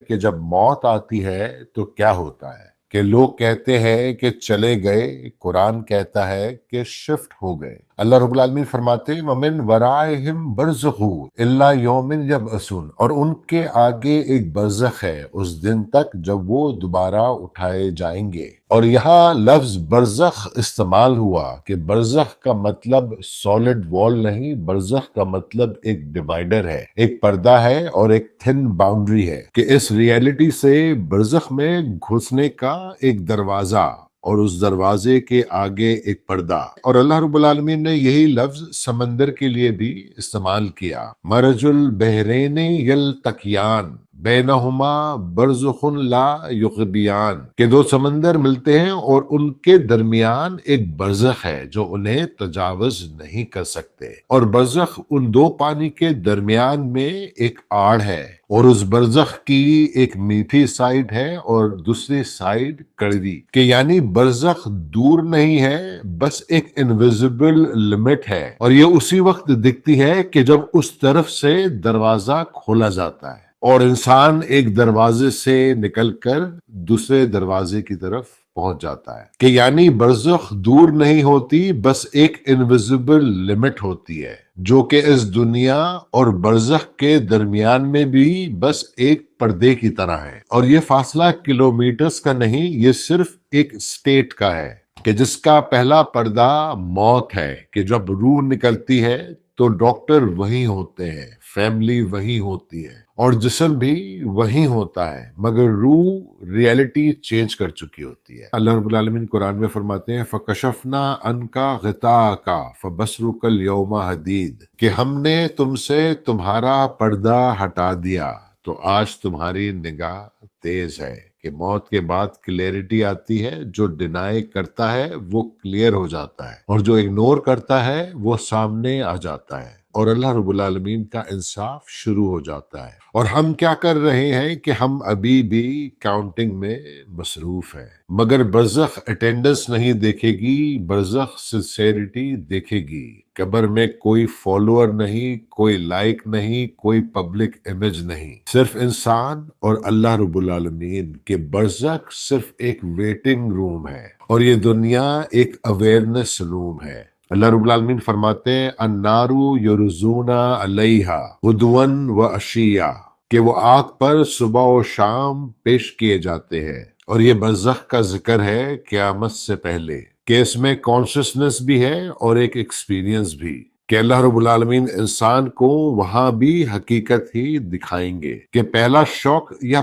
کہ جب موت آتی ہے تو کیا ہوتا ہے، کہ لوگ کہتے ہیں کہ چلے گئے، قرآن کہتا ہے کہ شفٹ ہو گئے۔ اللہ رب العالمین فرماتے ہیں وَمِن وَرَائِهِمْ بَرْزَخٌ إِلَّا يَوْمٍ يَبْعَثُونَ، اور ان کے آگے ایک برزخ ہے اس دن تک جب وہ دوبارہ اٹھائے جائیں گے۔ اور یہاں لفظ برزخ استعمال ہوا کہ برزخ کا مطلب سالڈ وال نہیں، برزخ کا مطلب ایک ڈیوائیڈر ہے، ایک پردہ ہے اور ایک تھن باؤنڈری ہے، کہ اس ریئلٹی سے برزخ میں گھسنے کا ایک دروازہ اور اس دروازے کے آگے ایک پردہ۔ اور اللہ رب العالمین نے یہی لفظ سمندر کے لیے بھی استعمال کیا، مرج البحرین یلتقیان بینہما برزخ لا یغبیان، کہ دو سمندر ملتے ہیں اور ان کے درمیان ایک برزخ ہے جو انہیں تجاوز نہیں کر سکتے، اور برزخ ان دو پانی کے درمیان میں ایک آڑ ہے، اور اس برزخ کی ایک میٹھی سائڈ ہے اور دوسری سائڈ کڑوی، کہ یعنی برزخ دور نہیں ہے، بس ایک انویزیبل لمٹ ہے، اور یہ اسی وقت دکھتی ہے کہ جب اس طرف سے دروازہ کھولا جاتا ہے اور انسان ایک دروازے سے نکل کر دوسرے دروازے کی طرف پہنچ جاتا ہے، کہ یعنی برزخ دور نہیں ہوتی، بس ایک انویزیبل لمٹ ہوتی ہے جو کہ اس دنیا اور برزخ کے درمیان میں بھی بس ایک پردے کی طرح ہے، اور یہ فاصلہ کلومیٹرز کا نہیں، یہ صرف ایک اسٹیٹ کا ہے، کہ جس کا پہلا پردہ موت ہے، کہ جب روح نکلتی ہے تو ڈاکٹر وہی ہوتے ہیں، فیملی وہی ہوتی ہے اور جسم بھی وہی ہوتا ہے، مگر روح ریئلٹی چینج کر چکی ہوتی ہے۔ اللہ رب العالمین قرآن میں فرماتے ہیں فَكَشَفْنَا عَنْكَ غِطَاءَكَ فَبَصَرُكَ الْيَوْمَ حَدِيدٌ، کہ ہم نے تم سے تمہارا پردہ ہٹا دیا تو آج تمہاری نگاہ تیز ہے، کہ موت کے بعد کلیئرٹی آتی ہے، جو ڈینائی کرتا ہے وہ کلیئر ہو جاتا ہے اور جو اگنور کرتا ہے وہ سامنے آ جاتا ہے، اور اللہ رب العالمین کا انصاف شروع ہو جاتا ہے۔ اور ہم کیا کر رہے ہیں کہ ہم ابھی بھی کاؤنٹنگ میں مصروف ہیں، مگر برزخ اٹینڈنس نہیں دیکھے گی، برزخ سنسیریٹی دیکھے گی۔ قبر میں کوئی فالوور نہیں، کوئی لائک نہیں، کوئی پبلک امیج نہیں، صرف انسان اور اللہ رب العالمین، کے برزخ صرف ایک ویٹنگ روم ہے اور یہ دنیا ایک اویئرنس روم ہے۔ اللہ رب العالمین فرماتے ہیں النار یرزون علیہا غدوا وعشیا، کہ وہ آگ پر صبح و شام پیش کیے جاتے ہیں، اور یہ برزخ کا ذکر ہے قیامت سے پہلے، کہ اس میں کانشسنس بھی ہے اور ایک ایکسپیرینس بھی، کہ اللہ رب العالمین انسان کو وہاں بھی حقیقت ہی دکھائیں گے، کہ پہلا شوق یا